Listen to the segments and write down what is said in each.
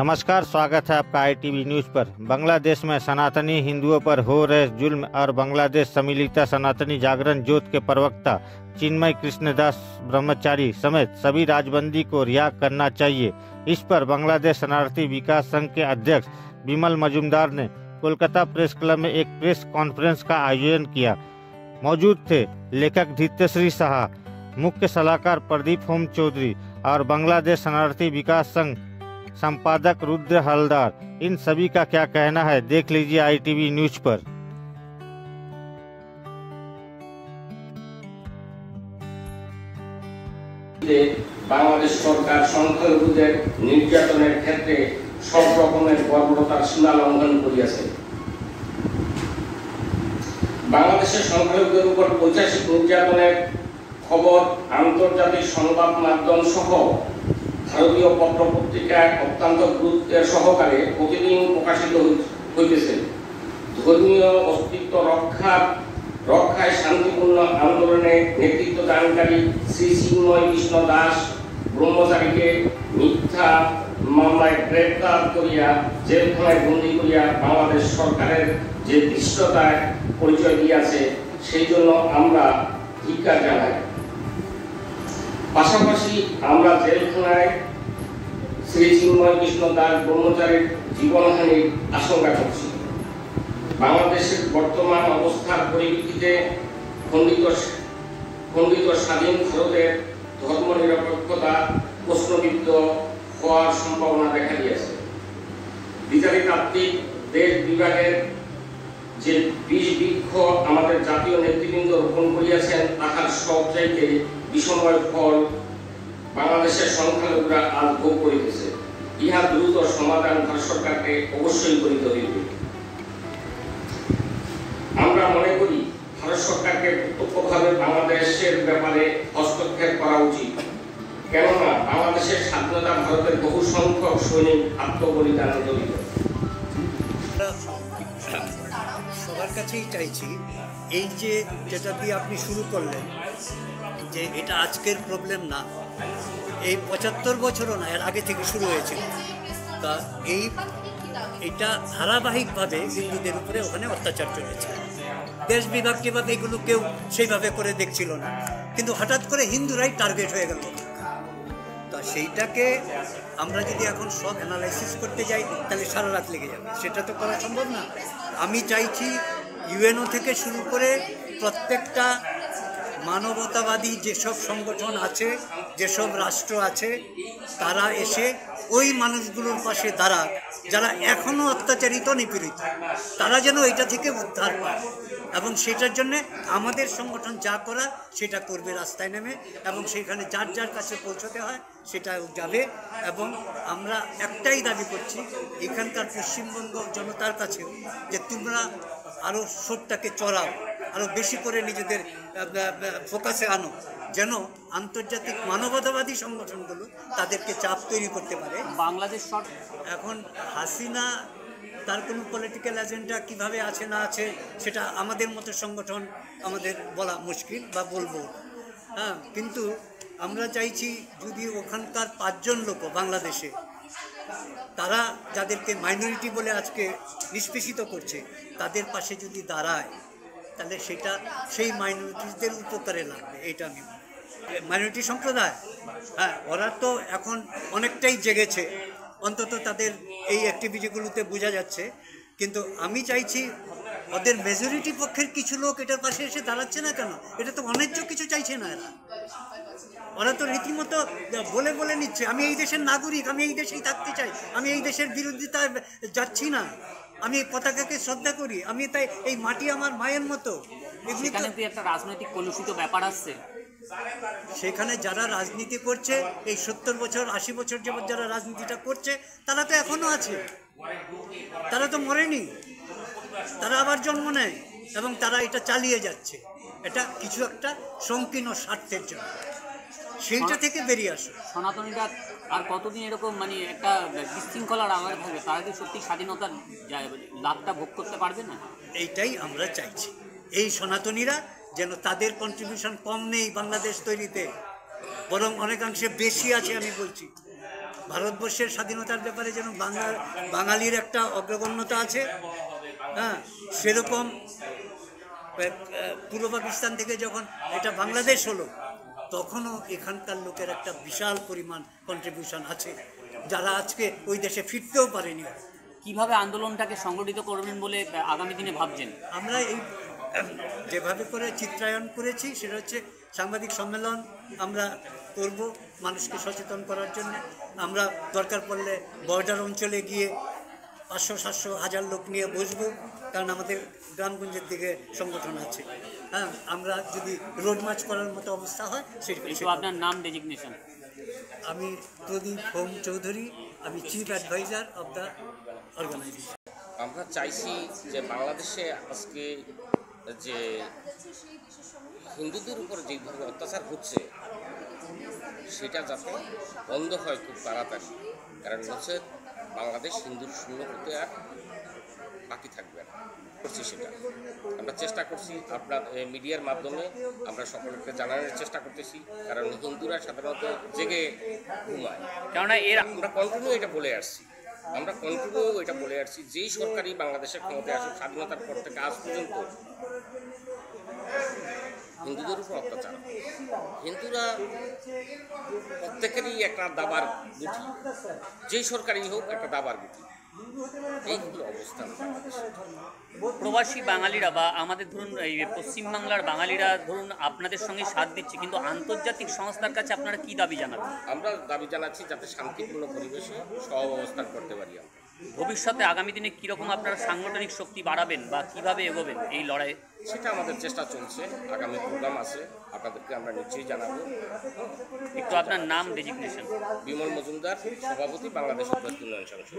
नमस्कार, स्वागत है आपका ITV न्यूज़ पर। बांग्लादेश में सनातनी हिंदुओं पर हो रहे जुल्म और बांग्लादेश सम्मिलित सनातनी जागरण जोत के प्रवक्ता चिन्मय कृष्णदास ब्रह्मचारी समेत सभी राजबंदी को रिहा करना चाहिए। इस पर बांग्लादेश शरणार्थी विकास संघ के अध्यक्ष विमल मजूमदार ने कोलकाता प्रेस क्लब में एक प्रेस कॉन्फ्रेंस का आयोजन किया। मौजूद थे लेखक धीत्यश्री साहा, मुख्य सलाहकार प्रदीप होम चौधरी और बांग्लादेश शरणार्थी विकास संघ संपादक रुद्र हलदार। इन सभी का क्या कहना है, देख लीजिए ITV न्यूज पर। বাংলাদেশ সরকার সংখ্যালঘুদের নির্যাতনের ক্ষেত্রে সব রকমের বর্বরতার সীমা লঙ্ঘন করিয়াছে। বাংলাদেশের সংখ্যালঘুদের উপর বৈচারিক নির্যাতনের খবর আন্তর্জাতিক সংবাদ মাধ্যম সহ ভারতীয় পত্র পত্রিকায় অত্যন্ত গুরুত্বের সহকারে প্রতিদিন প্রকাশিত হইতেছে। ধর্মীয় অস্তিত্ব রক্ষায় শান্তিপূর্ণ আন্দোলনে নেতৃত্ব দানকারী শ্রী চিন্ময় কৃষ্ণ দাস ব্রহ্মচারীকে মিথ্যা মামলায় গ্রেপ্তার করিয়া জেলখানায় বন্দী করিয়া বাংলাদেশ সরকারের যে ধৃষ্টতায় পরিচয় দিয়েছে, সেই জন্য আমরা ধিক্কার জানাই। পাশাপাশি আমরা জেলখানায় শ্রী চিন্ময় কৃষ্ণ দাস ব্রহ্মচারীর জীবনহানির আশঙ্কা করছি। বাংলাদেশের বর্তমান অবস্থার পরিপ্রেক্ষিতে খণ্ডিত স্বাধীন ভারতের ধর্মনিরপেক্ষতা প্রশ্নবিদ্ধ হওয়ার সম্ভাবনা দেখা দিয়েছে। বিচারিতাত্ত্বিক দেশ বিভাগের যে বীজ বৃক্ষ আমাদের জাতীয় নেতৃবৃন্দ রোপণ করিয়াছেন, তাহার সবচাইতে বিষময় ফল বাংলাদেশের সংখ্যালঘুরা আজ ভোগ করিতেছে। ইহা দ্রুত সমাধান ভারত সরকারকে অবশ্যই করিতে হইবে। আমরা মনে করি ভারত সরকারকে প্রত্যক্ষভাবে বাংলাদেশের ব্যাপারে হস্তক্ষেপ করা উচিত, কেননা বাংলাদেশের স্বাধীনতা ভারতের বহু সংখ্যক সৈনিক আত্মবলিদানে জড়িত। সবার কাছেই চাইছি, এই যে যেটা দিয়ে আপনি শুরু করলেন, যে এটা আজকের প্রবলেম না, এই 75 বছরও না, এর আগে থেকে শুরু হয়েছিল। তা এটা ধারাবাহিকভাবে হিন্দুদের উপরে ওখানে অত্যাচার চলেছে। দেশ বিভাগ টিভাগ এগুলো কেউ সেইভাবে করে দেখছিল না, কিন্তু হঠাৎ করে হিন্দুরাই টার্গেট হয়ে গেল। তা সেইটাকে আমরা যদি এখন সব অ্যানালাইসিস করতে যাই, তাহলে সারা রাত লেগে যাবে, সেটা তো করা সম্ভব না। আমি চাইছি UNO থেকে শুরু করে প্রত্যেকটা মানবতাবাদী যেসব সংগঠন আছে, যেসব রাষ্ট্র আছে, তারা এসে ওই মানুষগুলোর পাশে দাঁড়াক যারা এখনও অত্যাচারিত নিপীড়িত, তারা যেন এটা থেকে উদ্ধার পায়। এবং সেটার জন্যে আমাদের সংগঠন যা করা সেটা করবে রাস্তায় নেমে, এবং সেখানে যার যার কাছে পৌঁছতে হয় সেটা যাবে। এবং আমরা একটাই দাবি করছি এখানকার পশ্চিমবঙ্গ জনতার কাছেও, যে তোমরা আরও শোধটাকে চড়াও, আরও বেশি করে নিজেদের ফোকাসে আনো, যেন আন্তর্জাতিক মানবতাবাদী সংগঠনগুলো তাদেরকে চাপ তৈরি করতে পারে। বাংলাদেশ এখন হাসিনা তার কোনো পলিটিক্যাল এজেন্ডা কীভাবে আছে না আছে সেটা আমাদের মতো সংগঠন আমাদের বলা মুশকিল বা বলবো, হ্যাঁ। কিন্তু আমরা চাইছি যদি ওখানকার 5 জন লোক বাংলাদেশে, তারা যাদেরকে মাইনরিটি বলে আজকে নিষ্পেষিত করছে, তাদের পাশে যদি দাঁড়ায়, তাহলে সেটা সেই মাইনরিটিদের উপকারে লাগবে। এইটা আমি মাইনরিটি সম্প্রদায়, হ্যাঁ, ওরা তো এখন অনেকটাই জেগেছে, অন্তত তাদের এই অ্যাক্টিভিটিগুলোতে বোঝা যাচ্ছে। কিন্তু আমি চাইছি ওদের মেজরিটি পক্ষের কিছু লোক এটার পাশে এসে দাঁড়াচ্ছে না কেন? এটা তো অন্যায্য কিছু চাইছে না এরা। ওরা তো রীতিমতো বলে বলে নিচ্ছে, আমি এই দেশের নাগরিক, আমি এই দেশেই থাকতে চাই, আমি এই দেশের বিরোধিতায় যাচ্ছি না, আমি পতাকাকে শ্রদ্ধা করি, আমি তাই এই মাটি আমার মায়ের মতো। এখানে তো একটা রাজনৈতিক কলুষিত ব্যাপার আসছে। সেখানে যারা রাজনীতি করছে, এই 70 বছর 80 বছর যাবত যারা রাজনীতিটা করছে, তারা তো এখনো আছে, তারা তো মরেনি, তারা আবার জন্ম নেয় এবং তারা এটা চালিয়ে যাচ্ছে। এটা কিছু একটা সংকীর্ণ স্বার্থের জন্য, সেইটা থেকে বেরিয়ে আসো। সনাতনীরা আর কতদিন এরকম একটা বিশৃঙ্খলার আঘাত থাকবে? তারা কি সত্যি স্বাধীনতার লাভটা ভোগ করতে পারবে না? এইটাই আমরা চাইছি, এই সনাতনীরা যেন তাদের কন্ট্রিবিউশন কম নেই বাংলাদেশ তৈরিতে, বরং অনেকাংশে বেশি আছে। আমি বলছি ভারতবর্ষের স্বাধীনতার ব্যাপারে যেন বাঙালির একটা অগ্রগণ্যতা আছে, হ্যাঁ, সেরকম পূর্ব পাকিস্তান থেকে যখন এটা বাংলাদেশ হলো তখনও এখানকার লোকের একটা বিশাল পরিমাণ কন্ট্রিবিউশন আছে, যারা আজকে ওই দেশে ফিরতেও পারেনি। কিভাবে আন্দোলনটাকে সংগঠিত করবেন বলে আগামী দিনে ভাবছেন? আমরা এই যেভাবে করে চিত্রায়ন করেছি সেটা হচ্ছে সাংবাদিক সম্মেলন আমরা করব মানুষকে সচেতন করার জন্য। আমরা দরকার পড়লে বর্ডার অঞ্চলে গিয়ে 500-700-1000 লোক নিয়ে বসবো, কারণ আমাদের গ্রামগঞ্জের দিকে সংগঠন আছে। হ্যাঁ, আমরা যদি রোড মার্চ করার মতো অবস্থা হয় সেটা। আপনার নাম, ডেজিগনেশন? আমি প্রদীপ হোম চৌধুরী, আমি chief adviser of the organisation. আমরা চাইছি যে বাংলাদেশে আজকে যে হিন্দুদের উপর যেভাবে অত্যাচার হচ্ছে সেটা যাতে বন্ধ হয় খুব তাড়াতাড়ি, কারণ হচ্ছে বাংলাদেশ হিন্দুর শূন্য হতে আর বাকি থাকবে না। করছি সেটা আমরা চেষ্টা করছি, আপনার মিডিয়ার মাধ্যমে আমরা সকলকে জানানোর চেষ্টা করতেছি, কারণ হিন্দুরা সাধারণত জেগে ঘুমায়। কেননা আমরা কন্টিনিউ এটা বলে আসছি যেই সরকারই বাংলাদেশের ক্ষমতায় আসুক স্বাধীনতার পর থেকে আজ পর্যন্ত হিন্দুদের উপর অত্যাচার। হিন্দুরা প্রত্যেকেরই একটা দাবার গুটি, যেই সরকারই হোক একটা দাবার গুটি, এইগুলো অবস্থান। প্রবাসী বাঙালিরা বা আমাদের ধরুন এই পশ্চিমবাংলার বাঙালিরা ধরুন আপনাদের সঙ্গে সাথ দিচ্ছে, কিন্তু আন্তর্জাতিক সংস্থার কাছে আপনারা কি দাবি জানাবেন? আমরা দাবি জানাচ্ছি যাতে শান্তিপূর্ণ পরিবেশে সহাবস্থান করতে পারি। আমরা ভবিষ্যতে আগামী দিনে কীরকম আপনারা সাংগঠনিক শক্তি বাড়াবেন বা কিভাবে এগোবেন এই লড়াইয়ে? সেটা আমাদের চেষ্টা চলছে, আগামী প্রোগ্রাম আছে, আপনাদেরকে আমরা নিশ্চয়ই জানাবো। একটু আপনার নাম, ডেজিগনেশন? বিমল মজুমদার, সভাপতি, বাংলাদেশ উন্নয়ন সংসদ।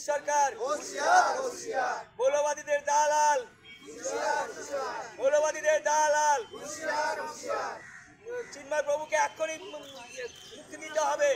সরকার মৌলবাদীদের দালাল, চিন্ময় প্রভুকে এক্ষুনি মুক্তি দিতে হবে।